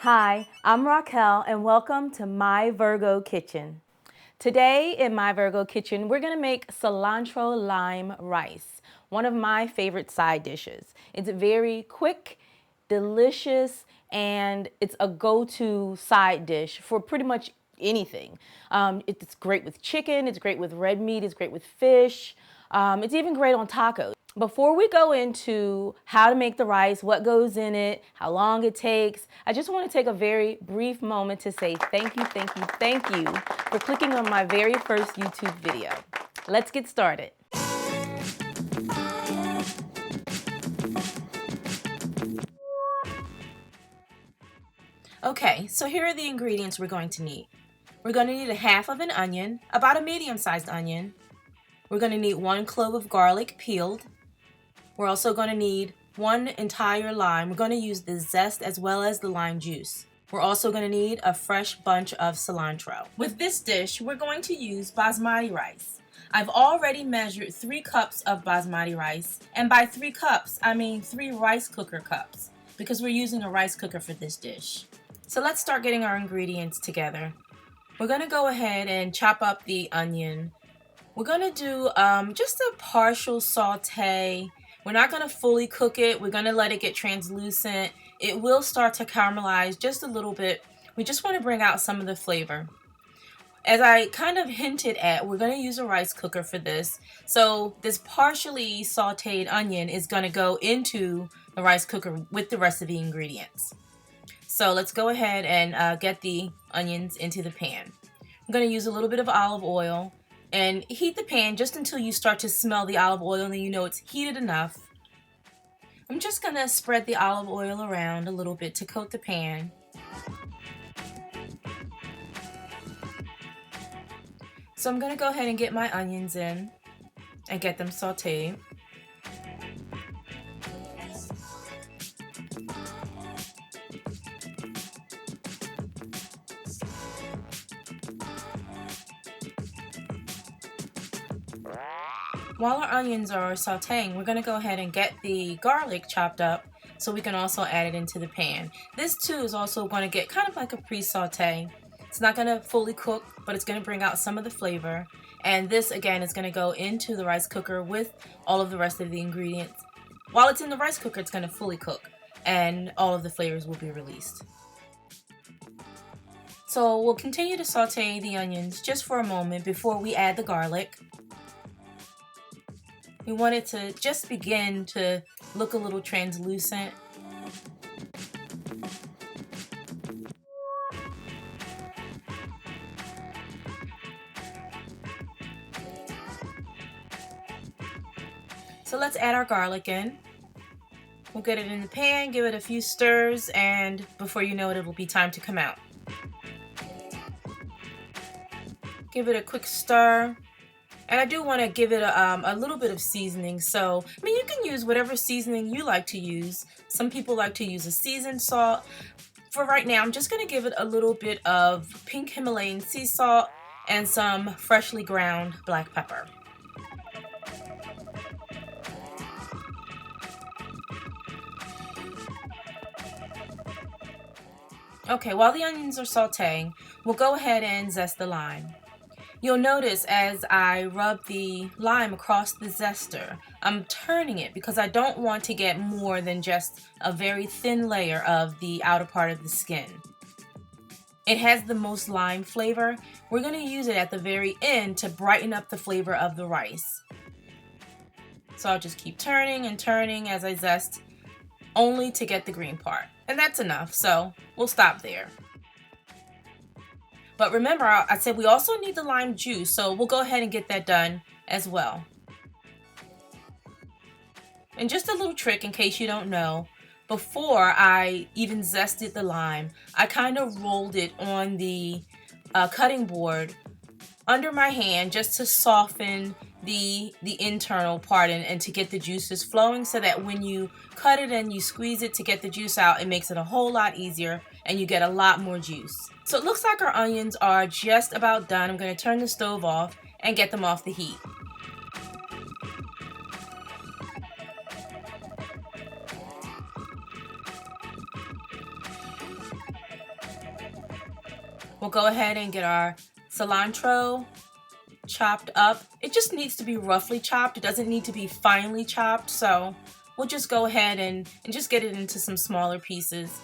Hi, I'm Raquel and welcome to My Virgo Kitchen. Today in My Virgo Kitchen, we're gonna make cilantro lime rice, one of my favorite side dishes. It's very quick, delicious, and it's a go-to side dish for pretty much anything. It's great with chicken, it's great with red meat, it's great with fish, it's even great on tacos. Before we go into how to make the rice, what goes in it, how long it takes, I just want to take a very brief moment to say thank you for clicking on my very first YouTube video. Let's get started. Okay, so here are the ingredients we're going to need. We're going to need a half of an onion, about a medium-sized onion. We're going to need 1 clove of garlic peeled. We're also going to need 1 entire lime. We're going to use the zest as well as the lime juice. We're also going to need a fresh bunch of cilantro. With this dish, we're going to use basmati rice. I've already measured 3 cups of basmati rice, and by 3 cups, I mean 3 rice cooker cups, because we're using a rice cooker for this dish. So let's start getting our ingredients together. We're going to go ahead and chop up the onion. We're going to do just a partial saute. We're not going to fully cook it. We're going to let it get translucent. It will start to caramelize just a little bit. We just want to bring out some of the flavor. As I kind of hinted at, we're going to use a rice cooker for this. So this partially sauteed onion is going to go into the rice cooker with the rest of the ingredients. So let's go ahead and get the onions into the pan. I'm going to use a little bit of olive oil and heat the pan just until you start to smell the olive oil and then you know it's heated enough. I'm just going to spread the olive oil around a little bit to coat the pan. So I'm going to go ahead and get my onions in and get them sauteed. While our onions are sauteing, we're going to go ahead and get the garlic chopped up so we can also add it into the pan. This too is also going to get kind of like a pre-saute. It's not going to fully cook, but it's going to bring out some of the flavor. And this again is going to go into the rice cooker with all of the rest of the ingredients. While it's in the rice cooker, it's going to fully cook and all of the flavors will be released. So we'll continue to saute the onions just for a moment before we add the garlic. We want it to just begin to look a little translucent. So let's add our garlic in. We'll get it in the pan, give it a few stirs, and before you know it, it'll be time to come out. Give it a quick stir. And I do want to give it a little bit of seasoning. So, I mean, you can use whatever seasoning you like to use. Some people like to use a seasoned salt. For right now, I'm just going to give it a little bit of pink Himalayan sea salt and some freshly ground black pepper. Okay, while the onions are sauteing, we'll go ahead and zest the lime. You'll notice as I rub the lime across the zester, I'm turning it because I don't want to get more than just a very thin layer of the outer part of the skin. It has the most lime flavor. We're going to use it at the very end to brighten up the flavor of the rice. So I'll just keep turning and turning as I zest, only to get the green part. And that's enough, so we'll stop there. But remember, I said we also need the lime juice, so we'll go ahead and get that done as well. And just a little trick in case you don't know, before I even zested the lime, I kind of rolled it on the cutting board under my hand just to soften the internal part and to get the juices flowing so that when you cut it and you squeeze it to get the juice out, it makes it a whole lot easier and you get a lot more juice. So it looks like our onions are just about done. I'm going to turn the stove off and get them off the heat. We'll go ahead and get our cilantro chopped up. It just needs to be roughly chopped. It doesn't need to be finely chopped, so we'll just go ahead and just get it into some smaller pieces.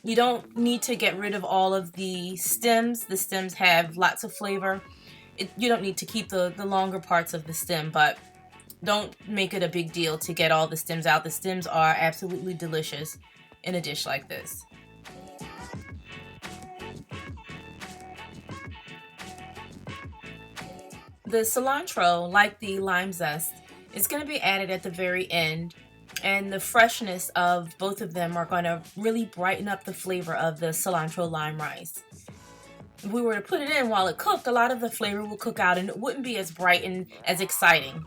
You don't need to get rid of all of the stems. The stems have lots of flavor. You don't need to keep the longer parts of the stem, but don't make it a big deal to get all the stems out. The stems are absolutely delicious in a dish like this. The cilantro, like the lime zest, is going to be added at the very end, and the freshness of both of them are going to really brighten up the flavor of the cilantro lime rice. If we were to put it in while it cooked, a lot of the flavor will cook out and it wouldn't be as bright and as exciting.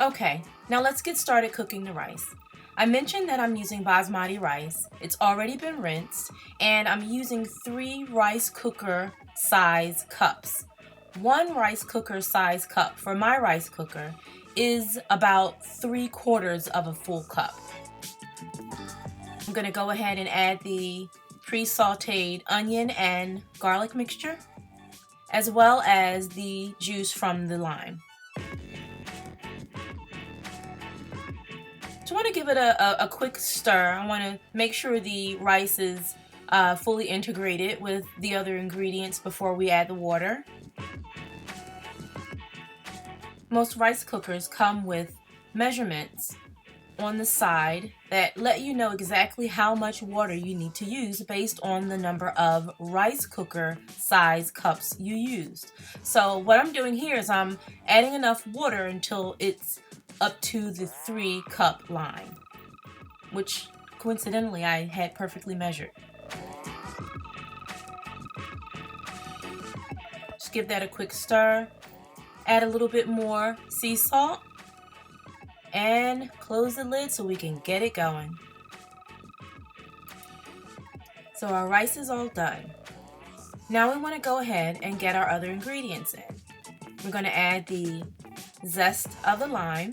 Okay, now let's get started cooking the rice. I mentioned that I'm using basmati rice. It's already been rinsed, and I'm using 3 rice cooker size cups. 1 rice cooker size cup for my rice cooker is about 3/4 of a full cup. I'm going to go ahead and add the pre-sauteed onion and garlic mixture, as well as the juice from the lime. So I want to give it a quick stir. I want to make sure the rice is fully integrated with the other ingredients before we add the water. Most rice cookers come with measurements on the side that let you know exactly how much water you need to use based on the number of rice cooker size cups you used. So what I'm doing here is I'm adding enough water until it's up to the 3-cup line, which coincidentally I had perfectly measured. Just give that a quick stir, add a little bit more sea salt, and close the lid so we can get it going. So our rice is all done. Now we want to go ahead and get our other ingredients in. We're going to add the zest of the lime.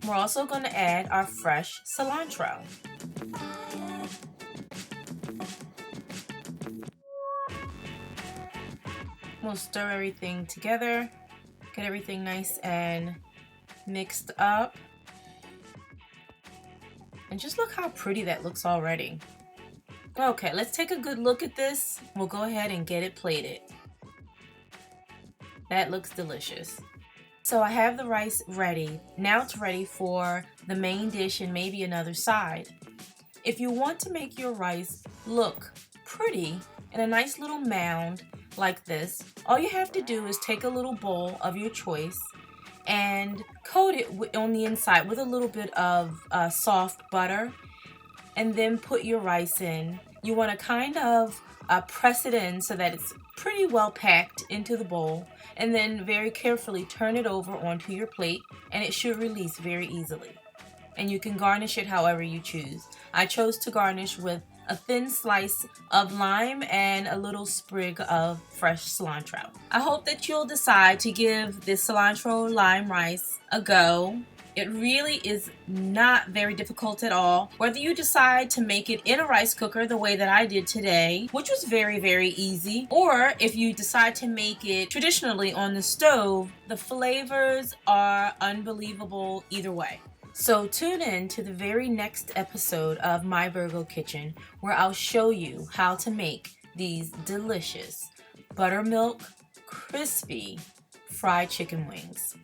We're also going to add our fresh cilantro. We'll stir everything together, get everything nice and mixed up. And just look how pretty that looks already. Okay, let's take a good look at this. We'll go ahead and get it plated. That looks delicious. So I have the rice ready. Now it's ready for the main dish and maybe another side. If you want to make your rice look pretty in a nice little mound like this, all you have to do is take a little bowl of your choice and coat it on the inside with a little bit of soft butter, and then put your rice in. You want to kind of press it in so that it's pretty well packed into the bowl, and then very carefully turn it over onto your plate, and it should release very easily. And you can garnish it however you choose. I chose to garnish with a thin slice of lime and a little sprig of fresh cilantro. I hope that you'll decide to give this cilantro lime rice a go. It really is not very difficult at all. Whether you decide to make it in a rice cooker the way that I did today, which was very, very easy, or if you decide to make it traditionally on the stove, the flavors are unbelievable either way. So tune in to the very next episode of My Virgo Kitchen, where I'll show you how to make these delicious buttermilk, crispy fried chicken wings.